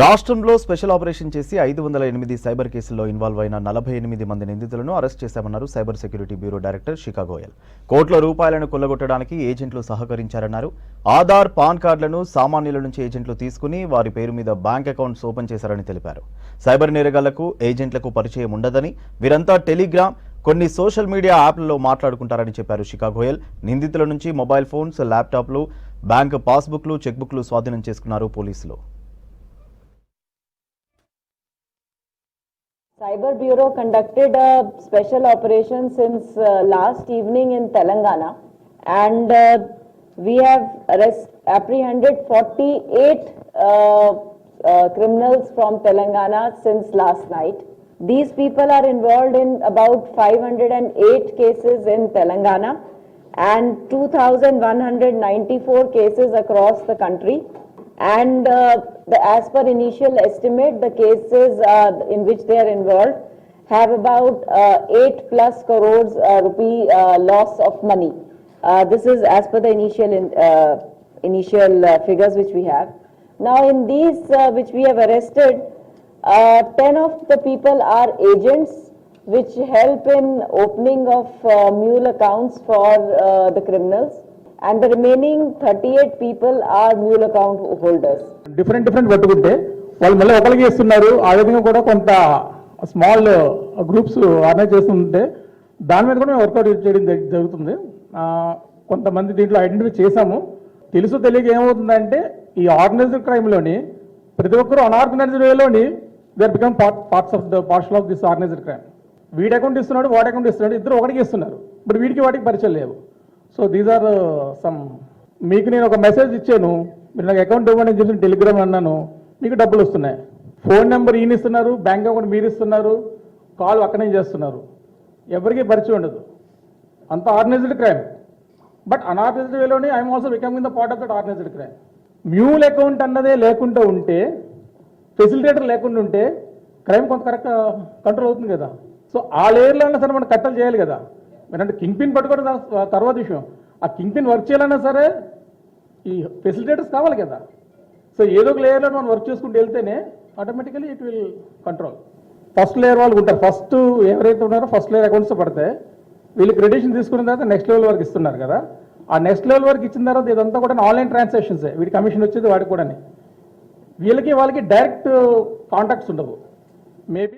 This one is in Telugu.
రాష్ట్రంలో స్పెషల్ ఆపరేషన్ చేసి 508 సైబర్ కేసుల్లో ఇన్వాల్వ్ అయిన 48 మంది నిందితులను అరెస్ట్ చేశామన్నారు సైబర్ సెక్యూరిటీ బ్యూరో డైరెక్టర్ శిఖా గోయల్. కోట్ల రూపాయలను కొల్లగొట్టడానికి ఏజెంట్లు సహకరించారన్నారు. ఆధార్, పాన్ కార్డులను సామాన్యుల నుంచి ఏజెంట్లు తీసుకుని వారి పేరు మీద బ్యాంక్ అకౌంట్స్ ఓపెన్ చేశారని తెలిపారు. సైబర్ నేరగాళ్లకు ఏజెంట్లకు పరిచయం ఉండదని, వీరంతా టెలిగ్రామ్, కొన్ని సోషల్ మీడియా యాప్లలో మాట్లాడుకుంటారని చెప్పారు శిఖా గోయల్. నిందితుల నుంచి మొబైల్ ఫోన్స్, ల్యాప్టాప్లు, బ్యాంక్ పాస్బుక్లు, చెక్బుక్లు స్వాధీనం చేసుకున్నారు పోలీసులు. Cyber Bureau conducted a special operation since last evening in Telangana, and we have apprehended 48 criminals from Telangana since last night. These people are involved in about 508 cases in Telangana and 2,194 cases across the country. And as per initial estimate, the cases in which they are involved have about 8+ crores rupee loss of money. This is as per the initial figures which we have. Now in these which we have arrested, 10 of the people are agents which help in opening of mule accounts for the criminals. And the remaining 38 people are mule account holders. Different పట్టుకుంటే వాళ్ళు మళ్ళీ ఒకరికి చేస్తున్నారు. ఆ విధంగా కూడా కొంత స్మాల్ గ్రూప్స్ ఆర్గనైజ్ చేస్తుంటే దాని మీద కూడా మేము వర్కౌట్ చేయడం జరుగుతుంది. కొంతమంది దీంట్లో ఐడెంటిఫై చేశాము. తెలుసు తెలియక ఏమవుతుందంటే ఈ ఆర్గనైజ్డ్ క్రైమ్లోని ప్రతి ఒక్కరు అన్ఆర్గనైజ్డ్ వేలోని they are become parts of this organised crime. వీడి అకౌంట్ ఇస్తున్నాడు, వాడి అకౌంట్ ఇస్తున్నాడు, ఇద్దరు ఒకటికి ఇస్తున్నారు. బట్ వీడికి వాటికి పరిచయం లేవు. So these are some. మీకు నేను ఒక మెసేజ్ ఇచ్చాను, మీరు నాకు అకౌంట్ ఇవ్వమని చెప్పి టెలిగ్రామ్ అన్నాను, మీకు డబ్బులు వస్తున్నాయి. ఫోన్ నెంబర్ ఈయన ఇస్తున్నారు, బ్యాంక్ అకౌంట్ మీరు ఇస్తున్నారు, కాల్ అక్కడే చేస్తున్నారు. ఎవరికి పరిచయం ఉండదు. అంత ఆర్గనైజ్డ్ క్రైమ్. బట్ అన్ఆర్గనైజ్డ్ వేలోనే I'm also becoming the part of that organised crime. Mule account అన్నదే లేకుండా ఉంటే, ఫెసిలిటేటర్ లేకుండా ఉంటే క్రైమ్ కొంత కరెక్ట్ కంట్రోల్ అవుతుంది కదా. సో ఆ లేయర్లో అయినా సరే మనం కట్టలు చేయాలి కదా. అంటే కింగ్ పిన్ పట్టుకోవడం తర్వాత విషయం. ఆ కింగ్ పిన్ వర్క్ చేయాలన్నా సరే ఈ ఫెసిలిటేటర్స్ కావాలి కదా. సో ఏదో ఒక లేయర్లో మనం వర్క్ చేసుకుంటూ వెళ్తేనే automatically it will control. First layer వాళ్ళు ఉంటారు. ఫస్ట్ ఎవరైతే ఉన్నారో ఫస్ట్ లేయర్ అకౌంట్స్ పడితే వీళ్ళు క్రెడిషన్ తీసుకున్న తర్వాత నెక్స్ట్ లెవెల్ వరకు ఇస్తున్నారు కదా. ఆ నెక్స్ట్ లెవెల్ వరకు ఇచ్చిన తర్వాత ఇదంతా కూడా ఆన్లైన్ ట్రాన్సాక్షన్సే. వీడి కమిషన్ వచ్చేది వాడికి కూడా. వీళ్ళకి వాళ్ళకి డైరెక్ట్ కాంటాక్ట్స్ ఉండవు. మేబీ